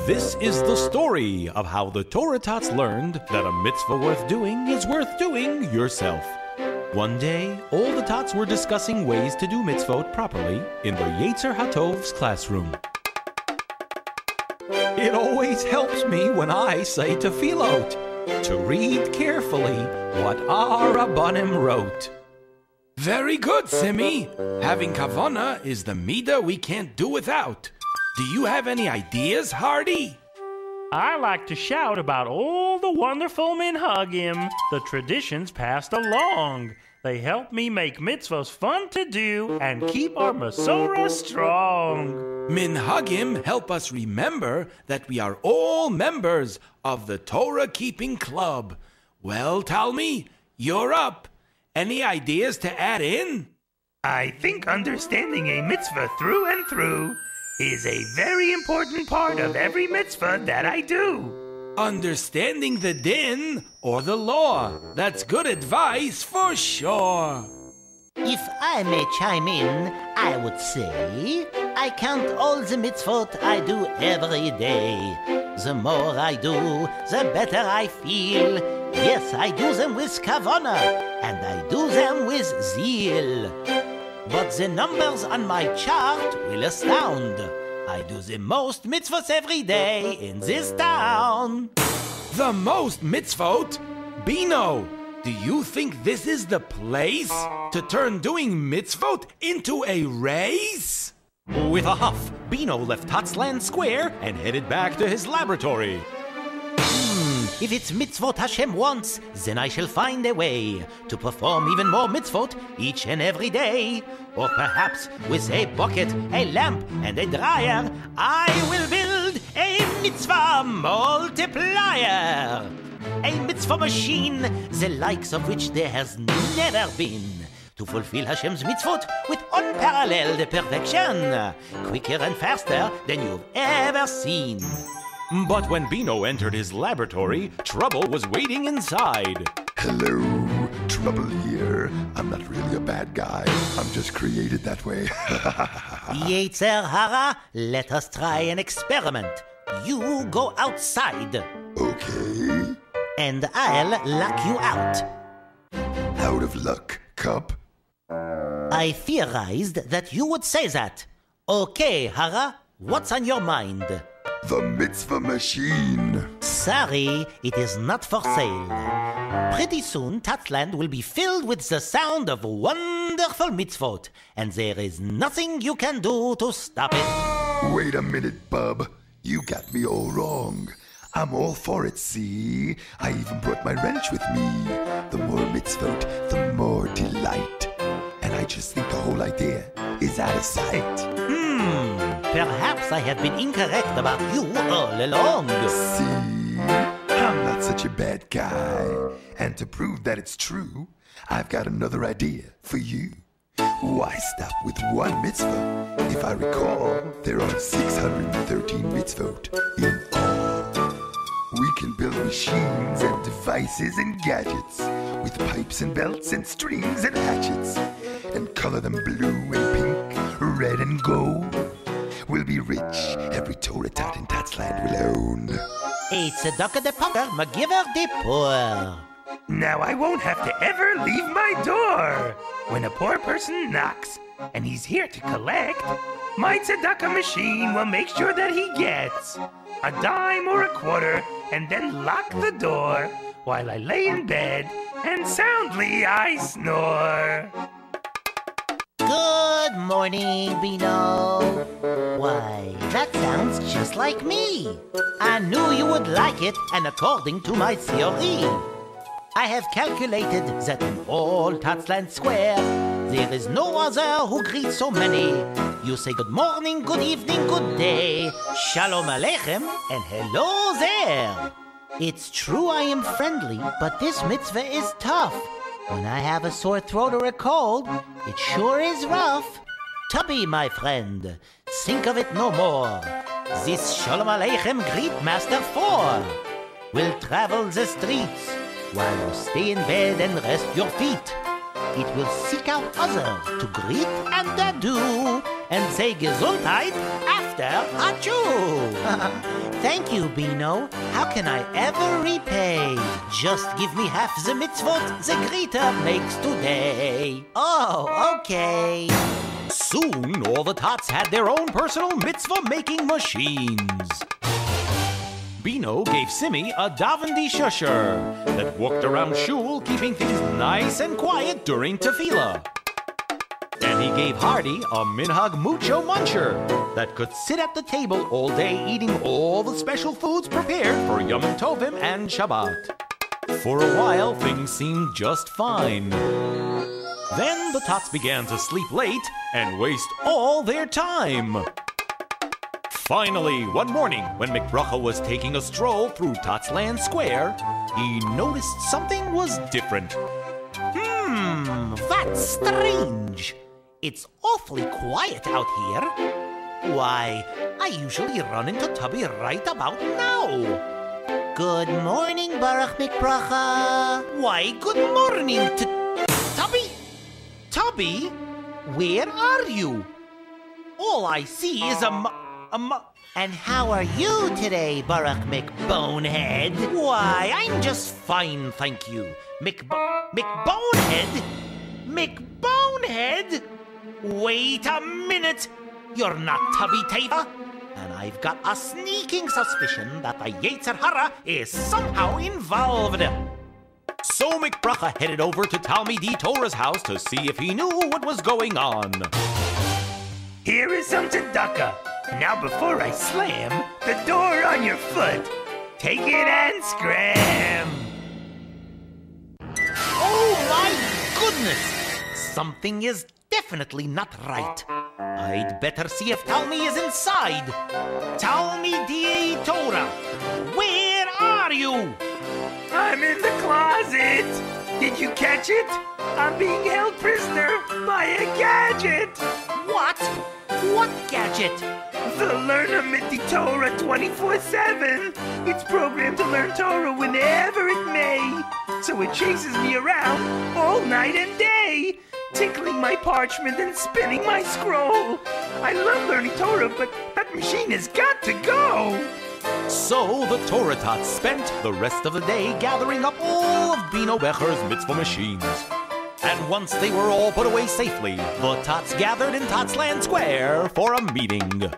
This is the story of how the Torah Tots learned that a mitzvah worth doing is worth doing yourself. One day, all the Tots were discussing ways to do mitzvot properly in the Yetzer Hatov's classroom. It always helps me when I say tefillot, to read carefully what our Rabbanim wrote. Very good, Simi. Having kavana is the midah we can't do without. Do you have any ideas, Hardy? I like to shout about all the wonderful minhagim, the traditions passed along. They help me make mitzvahs fun to do and keep our Masorah strong. Minhagim help us remember that we are all members of the Torah-keeping club. Well, Talmi, you're up. Any ideas to add in? I think understanding a mitzvah through and through is a very important part of every mitzvah that I do. Understanding the din or the law. That's good advice for sure. If I may chime in, I would say I count all the mitzvot I do every day. The more I do, the better I feel. Yes, I do them with kavanah, and I do them with zeal. But the numbers on my chart will astound. I do the most mitzvot every day in this town. The most mitzvot? Bino, do you think this is the place to turn doing mitzvot into a race? With a huff, Bino left Totsland Square and headed back to his laboratory. If it's mitzvot Hashem wants, then I shall find a way to perform even more mitzvot each and every day. Or perhaps with a bucket, a lamp, and a dryer, I will build a mitzvah multiplier. A mitzvah machine, the likes of which there has never been. To fulfill Hashem's mitzvot with unparalleled perfection. Quicker and faster than you've ever seen. But when Bino entered his laboratory, trouble was waiting inside. Hello, Trouble here. I'm not really a bad guy. I'm just created that way. Yetzer Hara, let us try an experiment. You go outside. Okay. And I'll lock you out. Out of luck, Cup. I theorized that you would say that. Okay, Hara, what's on your mind? The mitzvah machine. Sorry, it is not for sale. Pretty soon, Totsland will be filled with the sound of wonderful mitzvot, and there is nothing you can do to stop it. Wait a minute, bub. You got me all wrong. I'm all for it, see? I even brought my wrench with me. The more mitzvot, the more delight. And I just think the whole idea is out of sight. Perhaps I have been incorrect about you all along. See? I'm not such a bad guy. And to prove that it's true, I've got another idea for you. Why stop with one mitzvah? If I recall, there are 613 mitzvot in all. We can build machines and devices and gadgets with pipes and belts and strings and hatchets and color them blue and pink, red and gold. We'll be rich. Every Torah Tot in Totsland will own. It's a duck of the pucker, McGiver the poor. Now I won't have to ever leave my door. When a poor person knocks and he's here to collect, my tzedakah machine will make sure that he gets a dime or a quarter and then lock the door while I lay in bed and soundly I snore. Good morning, Bino. Why, that sounds just like me. I knew you would like it, and according to my theory, I have calculated that in all Totsland Square, there is no other who greets so many. You say good morning, good evening, good day, shalom aleichem, and hello there. It's true I am friendly, but this mitzvah is tough. When I have a sore throat or a cold, it sure is rough. Tubby, my friend, think of it no more. This Shalom Aleichem Greet Master 4 will travel the streets while you stay in bed and rest your feet. It will seek out others to greet and adieu and say Gesundheit after achoo. Thank you, Bino. How can I ever repay? Just give me half the mitzvot the Greta makes today. Oh, okay. Soon, all the tots had their own personal mitzvah-making machines. Bino gave Simi a davendi shusher that walked around shul, keeping things nice and quiet during tefillah. And he gave Hardy a minhag mucho muncher that could sit at the table all day eating all the special foods prepared for Yom Tovim and Shabbat. For a while, things seemed just fine. Then the tots began to sleep late and waste all their time. Finally, one morning, when McBrucha was taking a stroll through Totsland Square, he noticed something was different. That's strange. It's awfully quiet out here. Why, I usually run into Tubby right about now. Good morning, Baruch McBrucha. Why, good morning to Tubby. Tubby, where are you? All I see is And how are you today, Baruch McBonehead? Why, I'm just fine, thank you. McBonehead? McBonehead? Wait a minute! You're not Tubby Teva? And I've got a sneaking suspicion that the Yetzer Hara is somehow involved. So McBrucha headed over to Talmidei Torah's house to see if he knew what was going on. Here is some tzedakah. Now before I slam the door on your foot, take it and scram. Oh my goodness! Something is definitely not right. I'd better see if Talmi is inside. Talmidei Torah, where are you? I'm in the closet. Did you catch it? I'm being held prisoner by a gadget. What? What gadget? The Learner Mitzvah Torah 24/7. It's programmed to learn Torah whenever it may. So it chases me around all night and day, tickling my parchment and spinning my scroll. I love learning Torah, but that machine has got to go. So the Torah Tots spent the rest of the day gathering up all of Bino Becher's mitzvah machines. And once they were all put away safely, the Tots gathered in Totsland Square for a meeting.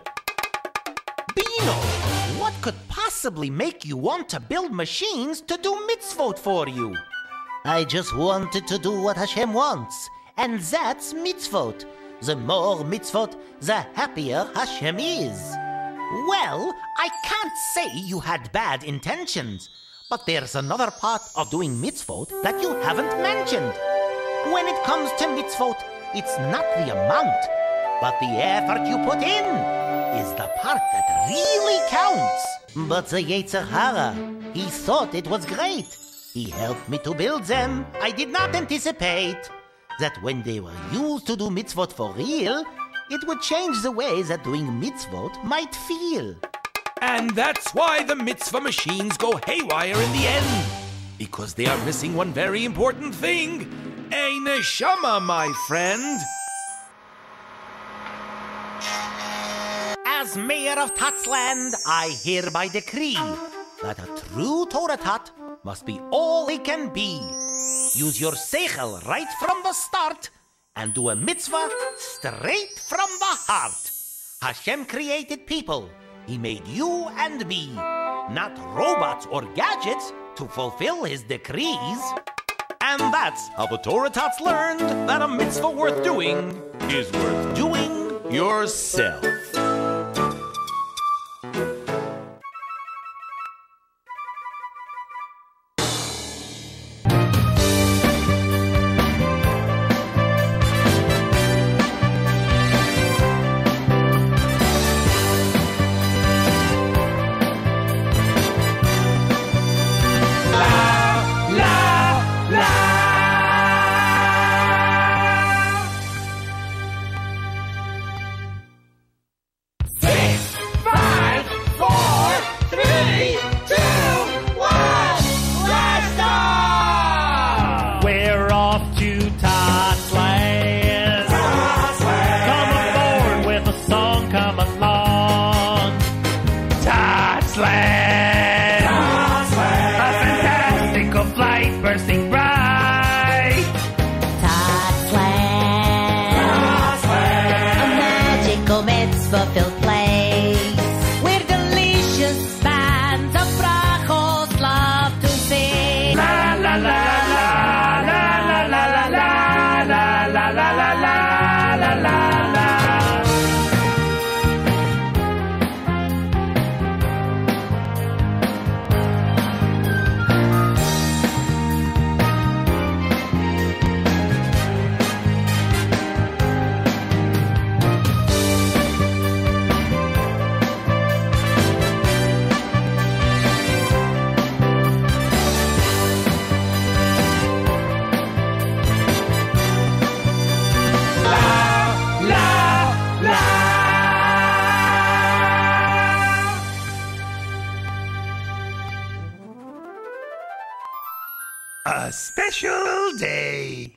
Bino, what could possibly make you want to build machines to do mitzvot for you? I just wanted to do what Hashem wants, and that's mitzvot. The more mitzvot, the happier Hashem is. Well, I can't say you had bad intentions, but there's another part of doing mitzvot that you haven't mentioned. When it comes to mitzvot, it's not the amount, but the effort you put in is the part that really counts. But the Yetzer Hara, he thought it was great. He helped me to build them. I did not anticipate that when they were used to do mitzvot for real, it would change the way that doing mitzvot might feel. And that's why the mitzvah machines go haywire in the end. Because they are missing one very important thing. A neshama, my friend. As mayor of Totsland, I hereby decree that a true Torah Tot must be all he can be. Use your seichel right from the start and do a mitzvah straight from the heart. Hashem created people. He made you and me, not robots or gadgets to fulfill his decrees. And that's how the Torah Tots learned that a mitzvah worth doing is worth doing yourself. Totsland! A fantastical flight bursting bright! Totsland! A magical mitzvah-filled place where delicious bands of brachos love to sing. La la la la la la la la la la la la la la la la la. A special day.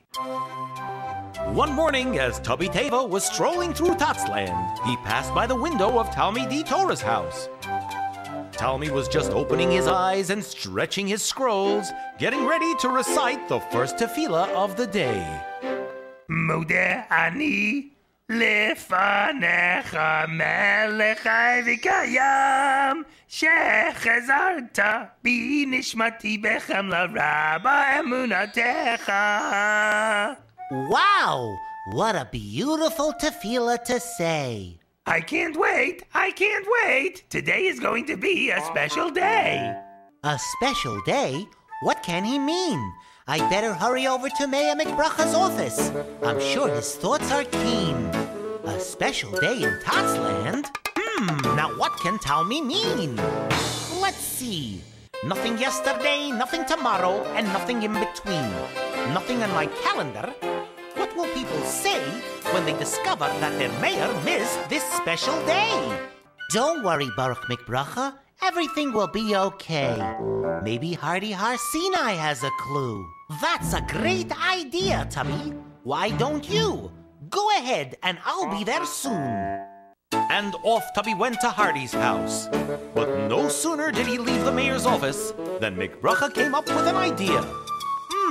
One morning, as Tubby Teva was strolling through Totsland, he passed by the window of Talmi D. Torah's house. Talmi was just opening his eyes and stretching his scrolls, getting ready to recite the first tefillah of the day. Modeh ani lefanecha melech chai v'kayam shechazarta bi nishmati bechem lara ba'emunatecha. Wow! What a beautiful tefillah to say. I can't wait! I can't wait! Today is going to be a special day. A special day? What can he mean? I better hurry over to Mayor McBracha's office. I'm sure his thoughts are keen. A special day in Totsland? Now what can Talmi mean? Let's see. Nothing yesterday, nothing tomorrow, and nothing in between. Nothing on my calendar. What will people say when they discover that their mayor missed this special day? Don't worry, Baruch McBracha. Everything will be okay. Maybe Hardy Har Sinai has a clue. That's a great idea, Tubby. Why don't you? Go ahead, and I'll be there soon. And off Tubby went to Hardy's house. But no sooner did he leave the mayor's office than McBracha came up with an idea.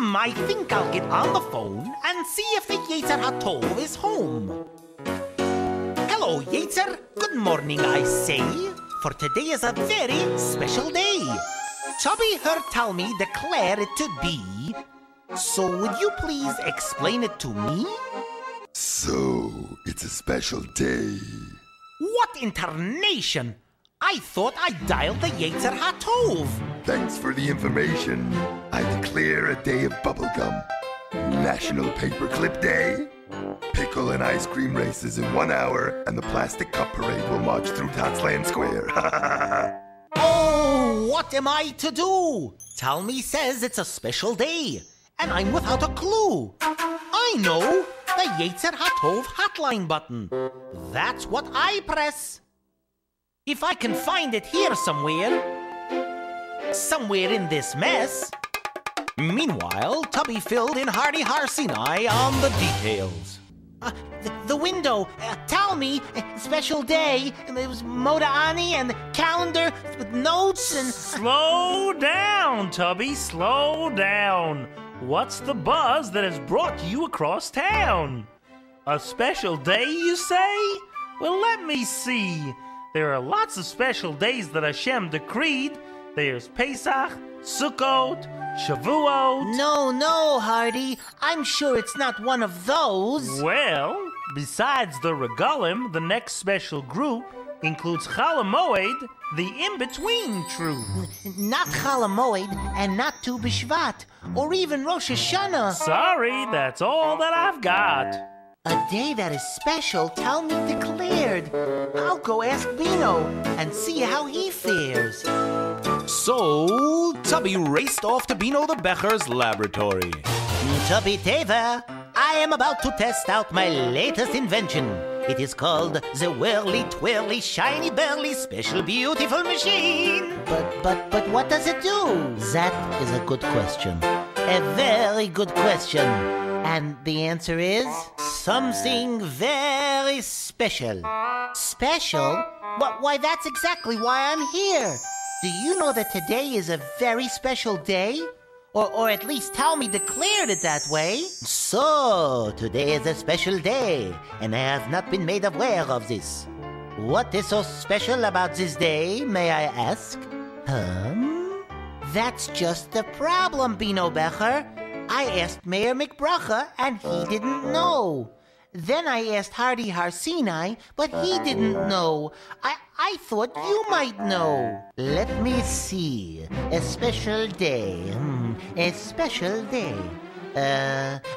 I think I'll get on the phone and see if the Yetzer Hatov is home. Hello, Yetzer. Good morning, I say. For today is a very special day. Tubby heard Talmi declare it to be. So would you please explain it to me? So, it's a special day. What incarnation? I thought I dialed the Yetzer Hatov. Thanks for the information. I declare a day of bubblegum. National Paperclip Day. Pickle and ice cream races in 1 hour, and the plastic cup parade will march through Totsland Square. Oh, what am I to do? Talmi says it's a special day, and I'm without a clue. I know, the Yetzer Hatov hotline button. That's what I press. If I can find it here somewhere in this mess. Meanwhile, Tubby filled in Hardy Har Sinai on the details. The window, Talmi, special day, it was Moda'ani and calendar with notes and... Slow down, Tubby, slow down. What's the buzz that has brought you across town? A special day, you say? Well, let me see. There are lots of special days that Hashem decreed. There's Pesach, Sukkot, Shavuot. No, Hardy. I'm sure it's not one of those. Well, besides the Regalim, the next special group includes Chol Hamoed, the in-between truth. Not Chol Hamoed and not Tu B'Shvat, or even Rosh Hashanah. Sorry, that's all that I've got. A day that is special, Talmi declared. I'll go ask Bino and see how he fares. So, Tubby raced off to Bino the Becher's laboratory. Tubby Teva, I am about to test out my latest invention. It is called the Whirly Twirly Shiny Burly Special Beautiful Machine. But what does it do? That is a good question. A very good question. And the answer is something very special. Special? Why, that's exactly why I'm here. Do you know that today is a very special day? Or at least Talmi declared it that way. So, today is a special day, and I have not been made aware of this. What is so special about this day, may I ask? That's just the problem, Bino Becher. I asked Mayor McBracha, and he didn't know. Then I asked Hardy Harsinai, but he didn't know. I thought you might know. Let me see. A special day. A special day.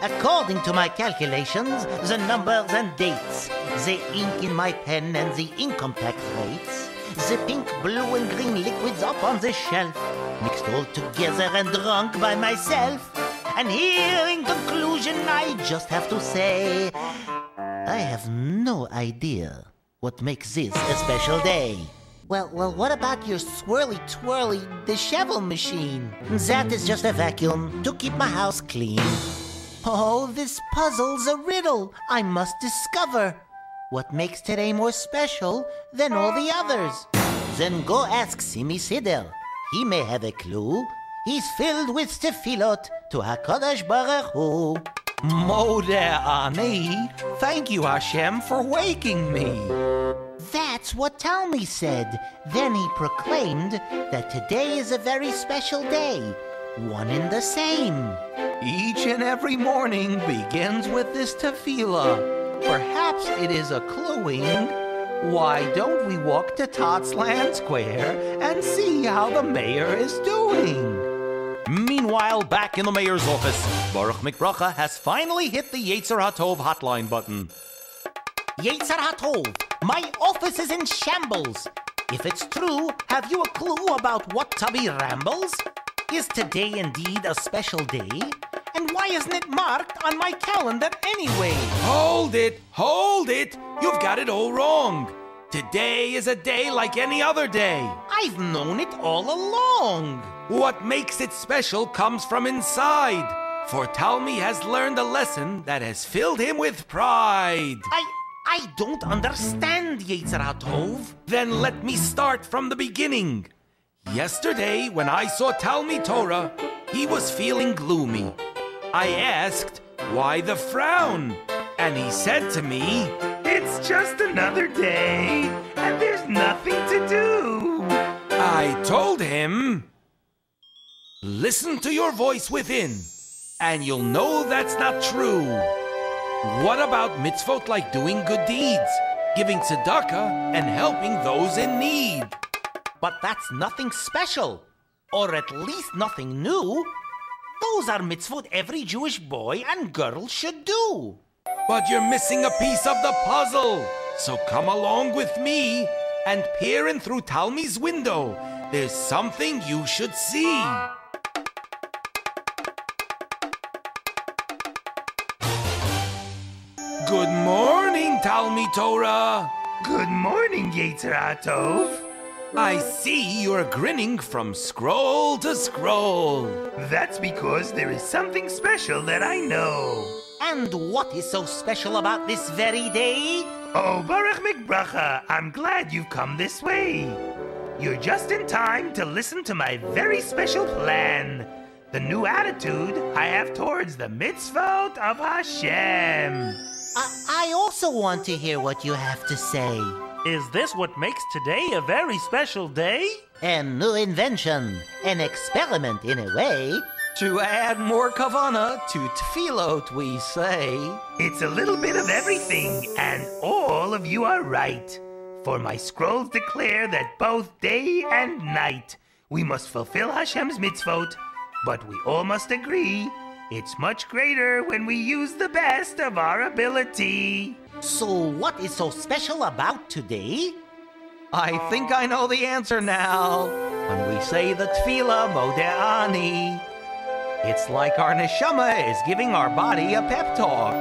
According to my calculations, the numbers and dates, the ink in my pen and the income tax rates, the pink, blue, and green liquids up on the shelf, mixed all together and drunk by myself. And here, in conclusion, I just have to say, I have no idea what makes this a special day. Well, what about your swirly-twirly dishevel machine? That is just a vacuum to keep my house clean. Oh, this puzzle's a riddle I must discover. What makes today more special than all the others? Then go ask Simi Sidel. He may have a clue. He's filled with tefillot to HaKadosh Baruch Hu. Modeh Ani, thank you, Hashem, for waking me. That's what Talmi said. Then he proclaimed that today is a very special day, one and the same. Each and every morning begins with this tefillah. Perhaps it is a cluing. Why don't we walk to Tots Land Square and see how the mayor is doing? Meanwhile, back in the mayor's office, Baruch McBracha has finally hit the Yetzer Hatov hotline button. Yetzer Hatov, my office is in shambles. If it's true, have you a clue about what Tubby rambles? Is today indeed a special day? And why isn't it marked on my calendar anyway? Hold it! You've got it all wrong. Today is a day like any other day. I've known it all along. What makes it special comes from inside. For Talmi has learned a lesson that has filled him with pride. I don't understand, Yetzer Hatov. Then let me start from the beginning. Yesterday, when I saw Talmi Torah, he was feeling gloomy. I asked, why the frown? And he said to me, It's just another day, and there's nothing to do. I told him, listen to your voice within, and you'll know that's not true. What about mitzvot like doing good deeds, giving tzedakah, and helping those in need? But that's nothing special, or at least nothing new. Those are mitzvot every Jewish boy and girl should do. But you're missing a piece of the puzzle. So come along with me and peer in through Talmi's window. There's something you should see. Good morning, Talmi Torah. Good morning, Yetzer Hatov. I see you're grinning from scroll to scroll. That's because there is something special that I know. And what is so special about this very day? Oh, Baruch McBracha, I'm glad you've come this way. You're just in time to listen to my very special plan. The new attitude I have towards the mitzvot of Hashem. I also want to hear what you have to say. Is this what makes today a very special day? A new invention, an experiment in a way. To add more kavanah to tefillot, we say. It's a little bit of everything, and all of you are right. For my scrolls declare that both day and night we must fulfill Hashem's mitzvot, but we all must agree it's much greater when we use the best of our ability. So what is so special about today? I think I know the answer now. When we say the tefillah Modeh Ani, it's like our neshama is giving our body a pep talk.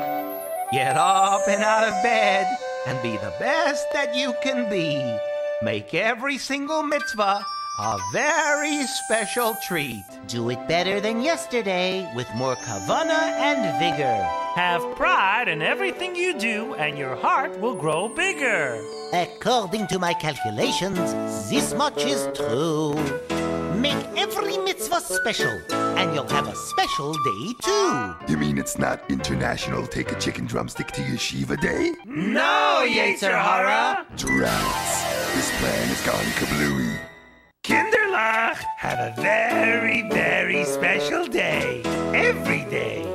Get up and out of bed and be the best that you can be. Make every single mitzvah a very special treat. Do it better than yesterday with more kavanah and vigor. Have pride in everything you do, and your heart will grow bigger. According to my calculations, this much is true. Make every mitzvah special, and you'll have a special day too. You mean it's not International Take a Chicken Drumstick to Yeshiva Day? No, Yetzer Hara! Drats. This plan has gone kablooey. Kinderlach, have a very, very special day. Every day.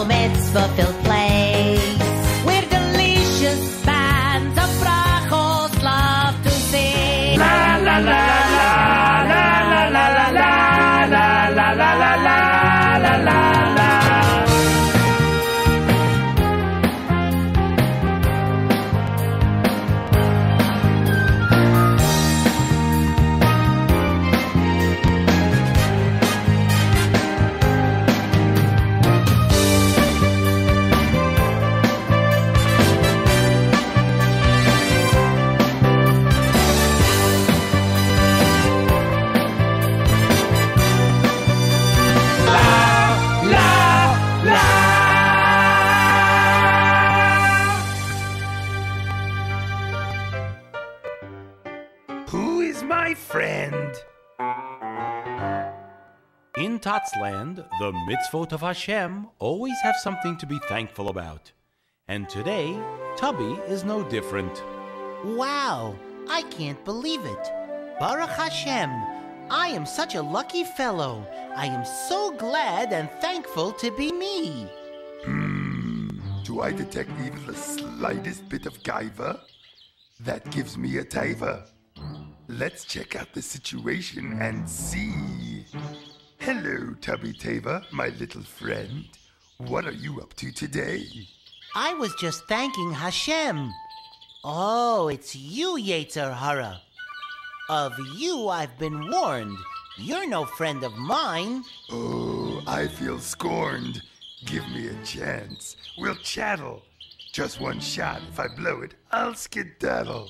Mitzvah-filled place where delicious bands of brachos love to sing. La la la la la la la la la la la la la la la la la. My friend. In Tots land, the mitzvot of Hashem always have something to be thankful about. And today, Tubby is no different. Wow, I can't believe it. Baruch Hashem, I am such a lucky fellow. I am so glad and thankful to be me. Do I detect even the slightest bit of gaiva? That gives me a taiva. Let's check out the situation and see. Hello, Tubby Teva, my little friend. What are you up to today? I was just thanking Hashem. Oh, it's you, Yetzer Hara. Of you I've been warned. You're no friend of mine. Oh, I feel scorned. Give me a chance. We'll chattel. Just one shot. If I blow it, I'll skedaddle.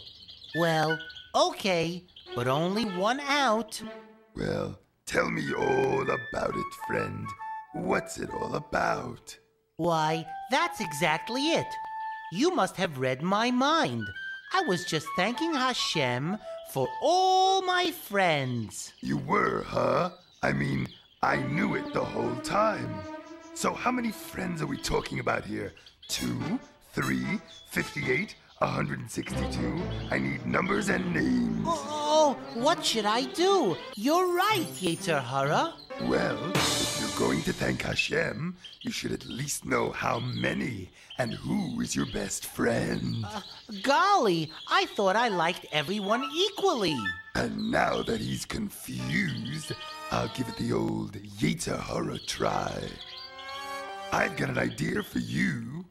Well, okay, but only one out. Well, tell me all about it, friend. What's it all about? Why, that's exactly it. You must have read my mind. I was just thanking Hashem for all my friends. You were, huh? I mean, I knew it the whole time. So how many friends are we talking about here? 2, 3, 58, 162. I need numbers and names. Oh, what should I do? You're right, Yetzer Hara. Well, if you're going to thank Hashem, you should at least know how many and who is your best friend. Golly, I thought I liked everyone equally. And now that he's confused, I'll give it the old Yetzer Hara try. I've got an idea for you.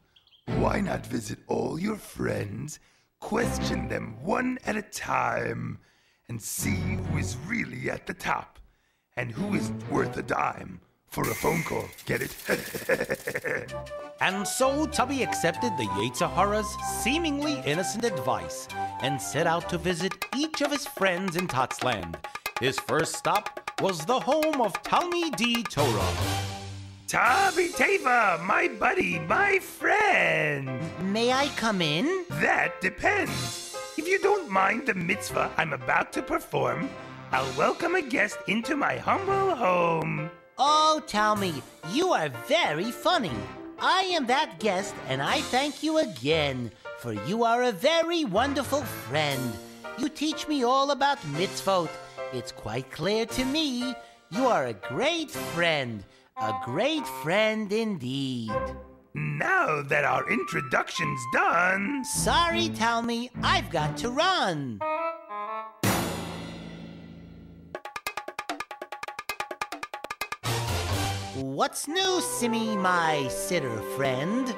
Why not visit all your friends, question them one at a time, and see who is really at the top and who isn't worth a dime for a phone call. Get it? And so Tubby accepted the Yetzer Hara's seemingly innocent advice and set out to visit each of his friends in Tots land. His first stop was the home of Talmidei Torah. Tubby Teva, my buddy, my friend. May I come in? That depends. If you don't mind the mitzvah I'm about to perform, I'll welcome a guest into my humble home. Oh, Talmi, you are very funny. I am that guest, and I thank you again for you are a very wonderful friend. You teach me all about mitzvot. It's quite clear to me you are a great friend indeed. Now that our introduction's done... Sorry, Talmi, I've got to run. What's new, Simi, my sitter friend?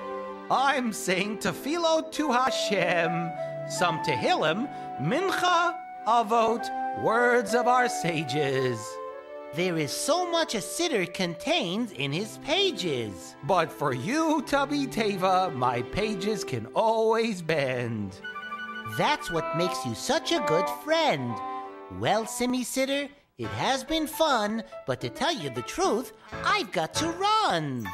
I'm saying tefillo to Hashem, some Tehillim, mincha, avot, words of our sages. There is so much a sitter contains in his pages. But for you, Tubby Teva, my pages can always bend. That's what makes you such a good friend. Well, Simi Sitter, it has been fun, but to tell you the truth, I've got to run.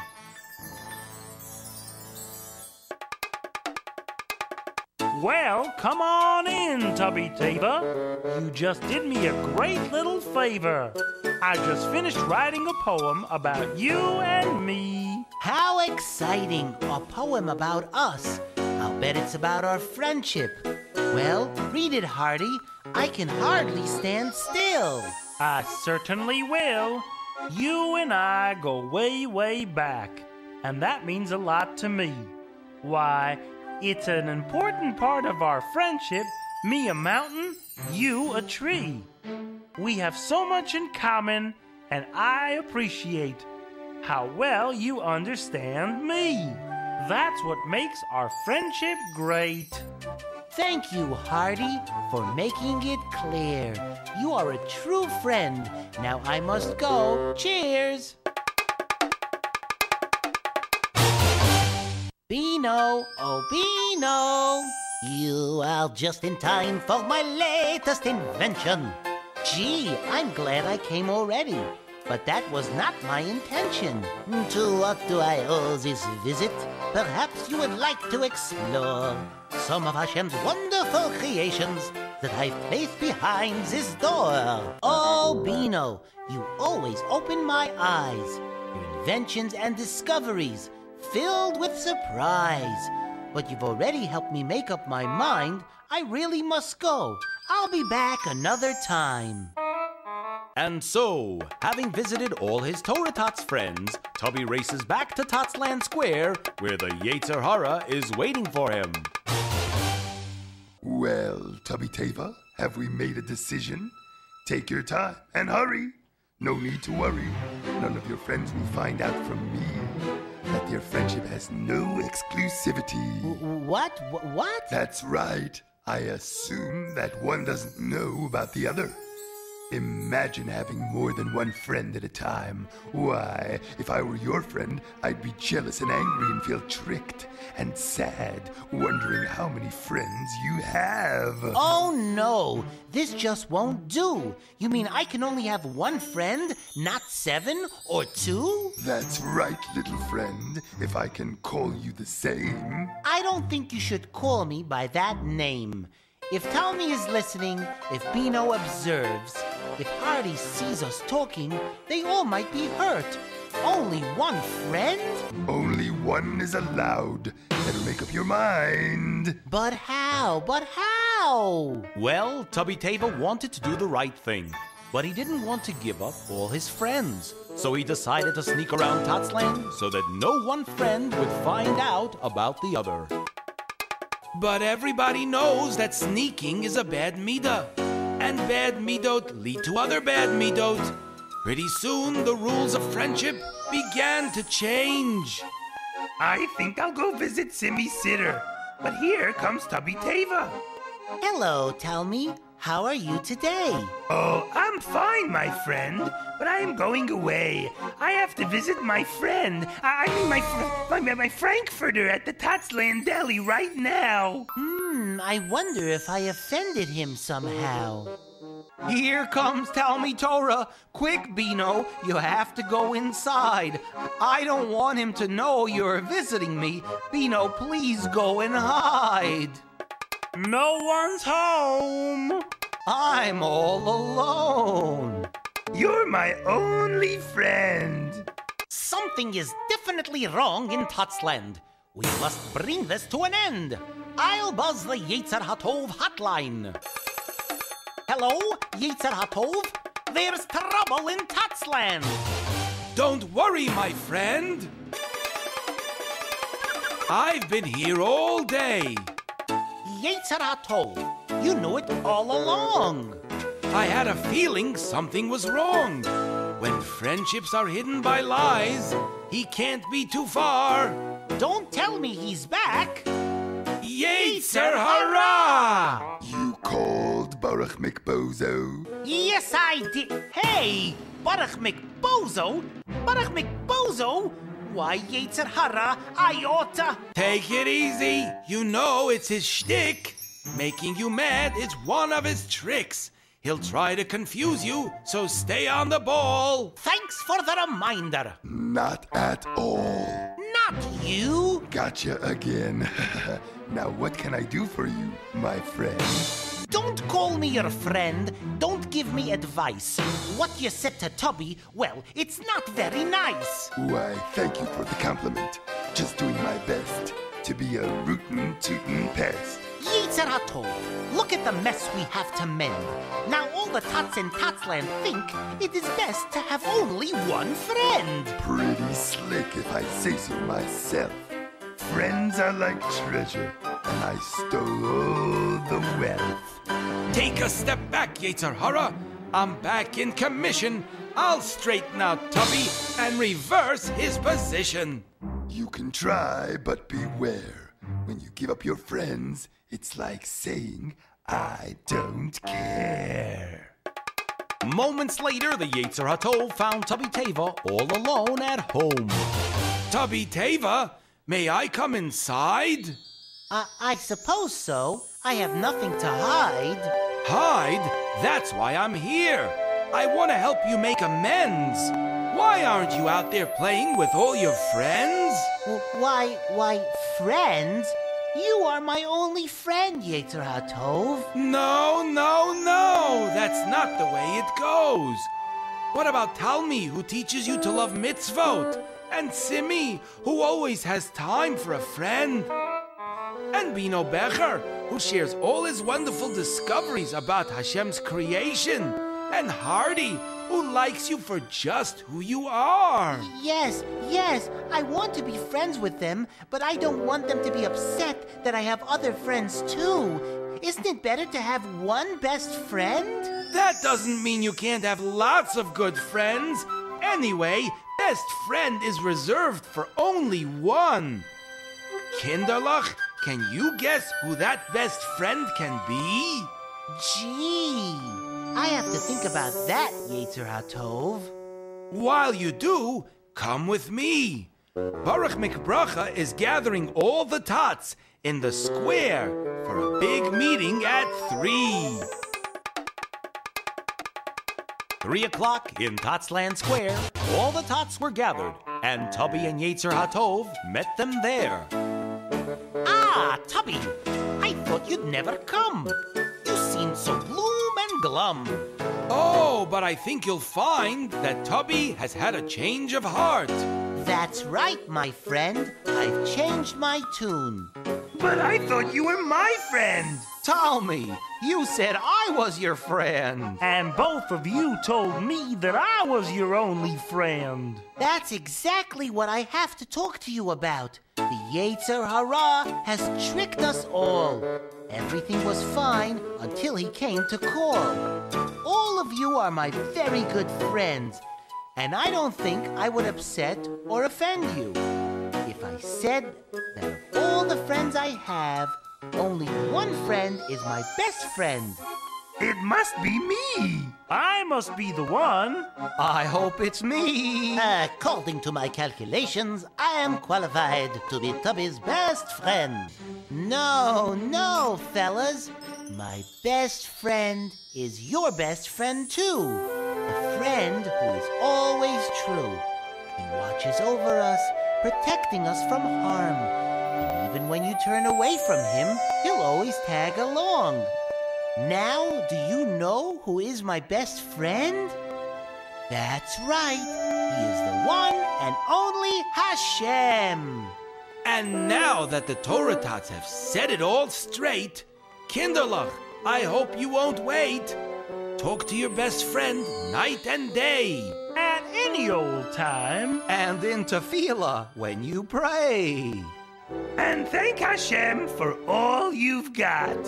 Well, come on in, Tubby Tava. You just did me a great little favor. I just finished writing a poem about you and me. How exciting! A poem about us. I'll bet it's about our friendship. Well, read it, Hardy. I can hardly stand still. I certainly will. You and I go way, way back, and that means a lot to me. Why, it's an important part of our friendship, me a mountain, you a tree. We have so much in common, and I appreciate how well you understand me. That's what makes our friendship great. Thank you, Hardy, for making it clear. You are a true friend. Now I must go. Cheers! Beano, oh Beano! You are just in time for my latest invention. Gee, I'm glad I came already. But that was not my intention. To what do I owe this visit? Perhaps you would like to explore some of Hashem's wonderful creations that I've placed behind this door. Oh, Beano, you always open my eyes. Your inventions and discoveries filled with surprise. But you've already helped me make up my mind. I really must go. I'll be back another time. And so, having visited all his Torah Tots friends, Tubby races back to Totsland Square, where the Yetzer Hara is waiting for him. Well, Tubby Teva, have we made a decision? Take your time and hurry. No need to worry. None of your friends will find out from me that their friendship has no exclusivity. What? What? That's right. I assume that one doesn't know about the other. Imagine having more than one friend at a time. Why, if I were your friend, I'd be jealous and angry and feel tricked and sad, wondering how many friends you have. Oh no, this just won't do. You mean I can only have one friend, not 7 or 2? That's right, little friend, if I can call you the same. I don't think you should call me by that name. If Talmi is listening, if Beano observes, if Hardy sees us talking, they all might be hurt. Only one friend? Only one is allowed. Better make up your mind. But how? But how? Well, Tubby Teva wanted to do the right thing, but he didn't want to give up all his friends. So he decided to sneak around Totsland so that no one friend would find out about the other. But everybody knows that sneaking is a bad midah, and bad midot lead to other bad midot. Pretty soon, the rules of friendship began to change. I think I'll go visit Simi Sitter. But here comes Tubby Teva. Hello, Talmi. How are you today? Oh, I'm fine, my friend, but I am going away. I have to visit my friend. I mean my Frankfurter at the Totsland Deli right now. I wonder if I offended him somehow. Here comes Talmi Torah. Quick, Beano, you have to go inside. I don't want him to know you're visiting me. Beano, please go and hide. No one's home. I'm all alone. You're my only friend. Something is definitely wrong in Totsland. We must bring this to an end. I'll buzz the Yetzer Hatov hotline. Hello, Yetzer Hatov? There's trouble in Totsland. Don't worry, my friend. I've been here all day. Yetzer Hatov, you knew it all along. I had a feeling something was wrong. When friendships are hidden by lies, he can't be too far. Don't tell me he's back. Yetzer Hara! You called Baruch McBozo? Yes, I did. Hey, Baruch McBozo? Baruch McBozo? Why, Yetzer Hara, I oughta... Take it easy. You know it's his shtick. Making you mad is one of his tricks. He'll try to confuse you, so stay on the ball. Thanks for the reminder. Not at all. Not you. Gotcha again. Now what can I do for you, my friend? Don't call me your friend. Don't give me advice. What you said to Tubby, well, it's not very nice. Why, thank you for the compliment. Just doing my best to be a rootin' tootin' pest. Yetzer Hatov, look at the mess we have to mend. Now all the tots in Totsland think it is best to have only one friend. Pretty slick if I say so myself. Friends are like treasure, and I stole all the wealth. Take a step back, Yetzer Hara. I'm back in commission. I'll straighten out Tubby and reverse his position. You can try, but beware. When you give up your friends, it's like saying, I don't care. Moments later, the Yetzer Hatov found Tubby Teva all alone at home. Tubby Teva, may I come inside? I suppose so. I have nothing to hide. Hide? That's why I'm here. I want to help you make amends. Why aren't you out there playing with all your friends? Why, friends? You are my only friend, Yetzer Hatov. No. That's not the way it goes. What about Talmi, who teaches you to love mitzvot? And Simi, who always has time for a friend? And Bino Becher, who shares all his wonderful discoveries about Hashem's creation? And Hardy, who likes you for just who you are? Yes, I want to be friends with them, but I don't want them to be upset that I have other friends too. Isn't it better to have one best friend? That doesn't mean you can't have lots of good friends. Anyway, best friend is reserved for only one. Kinderlach, can you guess who that best friend can be? Gee, I have to think about that, Yetzer Hatov. While you do, come with me. Baruch McBracha is gathering all the tots in the square for a big meeting at 3. 3 o'clock in Totsland Square, all the tots were gathered, and Tubby and Yetzer Hatov met them there. Ah, Tubby, I thought you'd never come. You seemed so gloom and glum. Oh, but I think you'll find that Tubby has had a change of heart. That's right, my friend. I've changed my tune. But I thought you were my friend. Talmi, you said I was your friend. And both of you told me that I was your only friend. That's exactly what I have to talk to you about. The Yetzer Hara has tricked us all. Everything was fine until he came to call. All of you are my very good friends, and I don't think I would upset or offend you if I said that of all the friends I have, only one friend is my best friend. It must be me. I must be the one. I hope it's me. According to my calculations, I am qualified to be Tubby's best friend. No, fellas. My best friend is your best friend, too. The friend who is always true. He watches over us, protecting us from harm. And even when you turn away from him, he'll always tag along. Now, do you know who is my best friend? That's right. He is the one and only Hashem. And now that the Torah Tots have set it all straight, Kinderlach, I hope you won't wait. Talk to your best friend night and day. At any old time. And in tefillah when you pray. And thank Hashem for all you've got.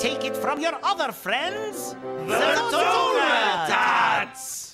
Take it from your other friends. The Torah Tots!